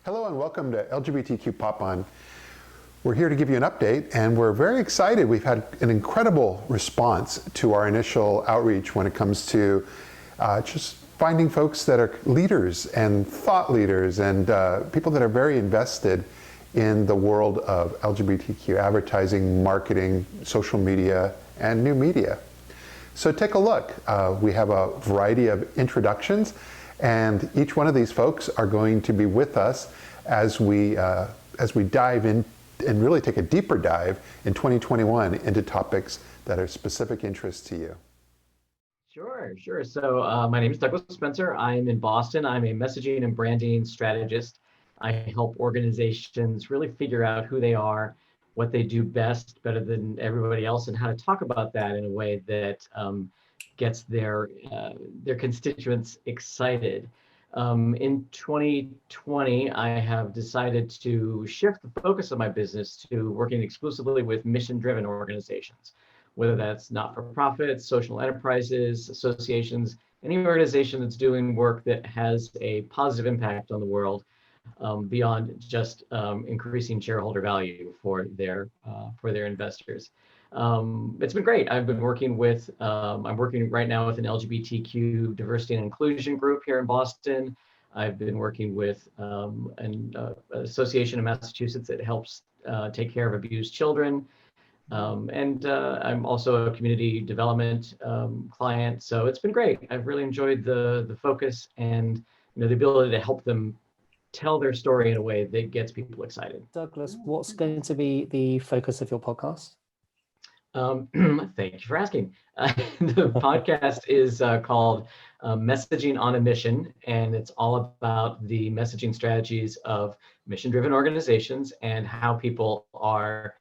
Hello and welcome to LGBTQ PopOn. We're here to give you an update, and we're very excited. We've had an incredible response to our initial outreach when it comes to just finding folks that are leaders and thought leaders and people that are very invested in the world of LGBTQ advertising, marketing, social media, and new media. So take a look. We have a variety of introductions, and each one of these folks are going to be with us as we dive in and really take a deeper dive in 2021 into topics that are specific interest to you. Sure. So my name is Douglas Spencer. I'm in Boston. I'm a messaging and branding strategist. I help organizations really figure out who they are, what they do best, better than everybody else, and how to talk about that in a way that gets their constituents excited. In 2020, I have decided to shift the focus of my business to working exclusively with mission-driven organizations, whether that's not-for-profits, social enterprises, associations, any organization that's doing work that has a positive impact on the world beyond just increasing shareholder value for their investors. It's been great. I'm working right now with an LGBTQ diversity and inclusion group here in Boston. I've been working with an association in Massachusetts that helps take care of abused children. And I'm also a community development client. So it's been great. I've really enjoyed the focus and the ability to help them tell their story in a way that gets people excited. Douglas, what's going to be the focus of your podcast? Thank you for asking. The podcast is called Messaging on a Mission, and it's all about the messaging strategies of mission-driven organizations and how people are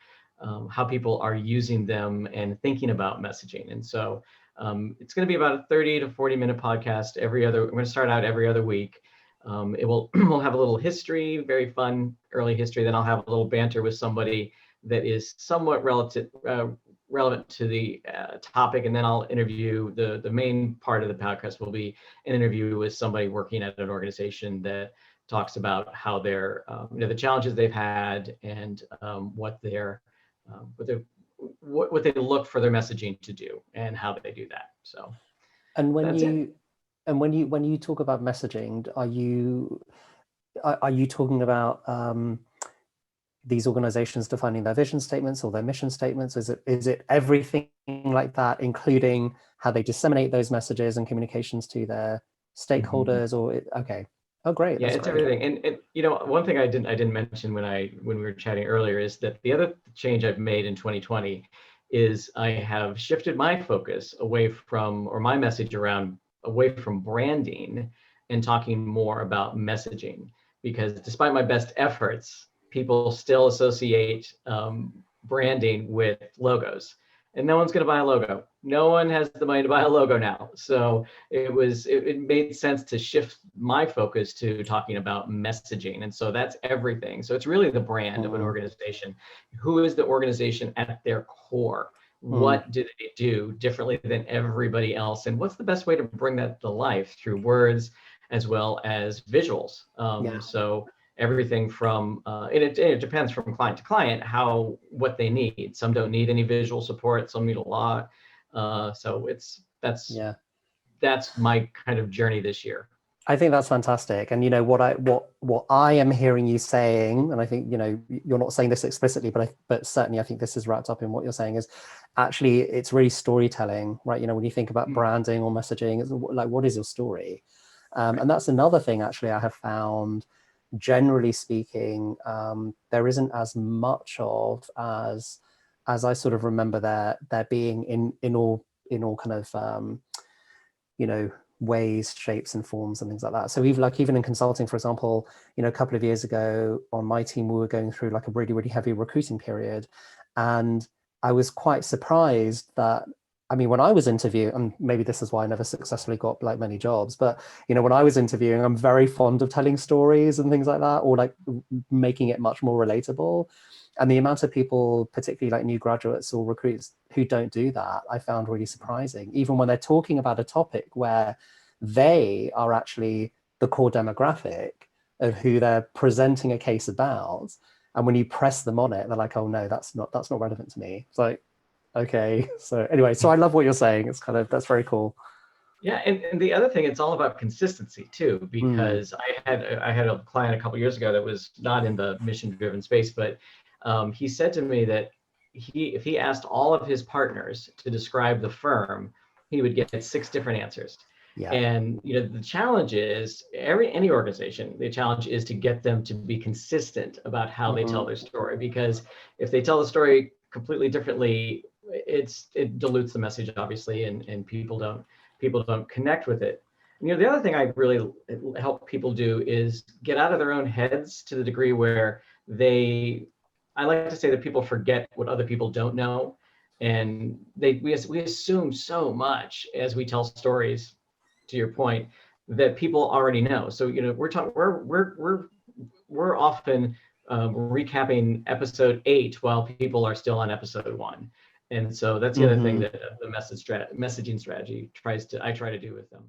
using them and thinking about messaging. And so it's going to be about a 30 to 40-minute podcast I'm going to start out every other week. We'll have a little history, very fun early history. Then I'll have a little banter with somebody that is somewhat relevant to the topic, and then I'll interview the main part of the podcast will be an interview with somebody working at an organization that talks about how the challenges they've had and what they look for their messaging to do and how they do that. So, and when you talk about messaging, are you talking about these organizations defining their vision statements or their mission statements? Is it everything like that, including how they disseminate those messages and communications to their stakeholders? Okay. Oh, great. Yeah, it's great. Everything. And one thing I didn't mention when we were chatting earlier is that the other change I've made in 2020 is I have shifted my focus away from branding and talking more about messaging, because despite my best efforts, people still associate branding with logos, and no one's going to buy a logo. No one has the money to buy a logo now. So it made sense to shift my focus to talking about messaging. And so that's everything. So it's really the brand of an organization. Who is the organization at their core? What do they do differently than everybody else? And what's the best way to bring that to life through words as well as visuals? So everything from, it depends from client to client, what they need. Some don't need any visual support, some need a lot. So that's my kind of journey this year. I think that's fantastic. And what I am hearing you saying, and I think you're not saying this explicitly, but certainly I think this is wrapped up in what you're saying, is actually it's really storytelling, right? When you think about branding or messaging, it's like, what is your story? And that's another thing actually I have found, generally speaking, there isn't as much of as I sort of remember there being in all kind of ways, shapes and forms and things like that. So even in consulting, for example, a couple of years ago on my team, we were going through like a really, really heavy recruiting period. And I was quite surprised that, when I was interviewing, and maybe this is why I never successfully got like many jobs, but when I was interviewing, I'm very fond of telling stories and things like that, or like making it much more relatable. And the amount of people, particularly like new graduates or recruits, who don't do that, I found really surprising, even when they're talking about a topic where they are actually the core demographic. of who they're presenting a case about. And when you press them on it, they're like, oh no, that's not relevant to me. It's like, okay. So anyway, so I love what you're saying. It's kind of, that's very cool. Yeah, and the other thing, it's all about consistency too, Mm. because I had a client a couple years ago that was not in the mission-driven space, but he said to me that if he asked all of his partners to describe the firm, he would get 6 different answers. Yeah. And the challenge is any organization, the challenge is to get them to be consistent about how they tell their story, because if they tell the story completely differently, it dilutes the message, obviously, and people don't connect with it. And, the other thing I really help people do is get out of their own heads to the degree where I like to say that people forget what other people don't know. And we assume so much as we tell stories, to your point, that people already know. So, we're often recapping episode 8 while people are still on episode 1. And so that's the other thing that the messaging strategy I try to do with them.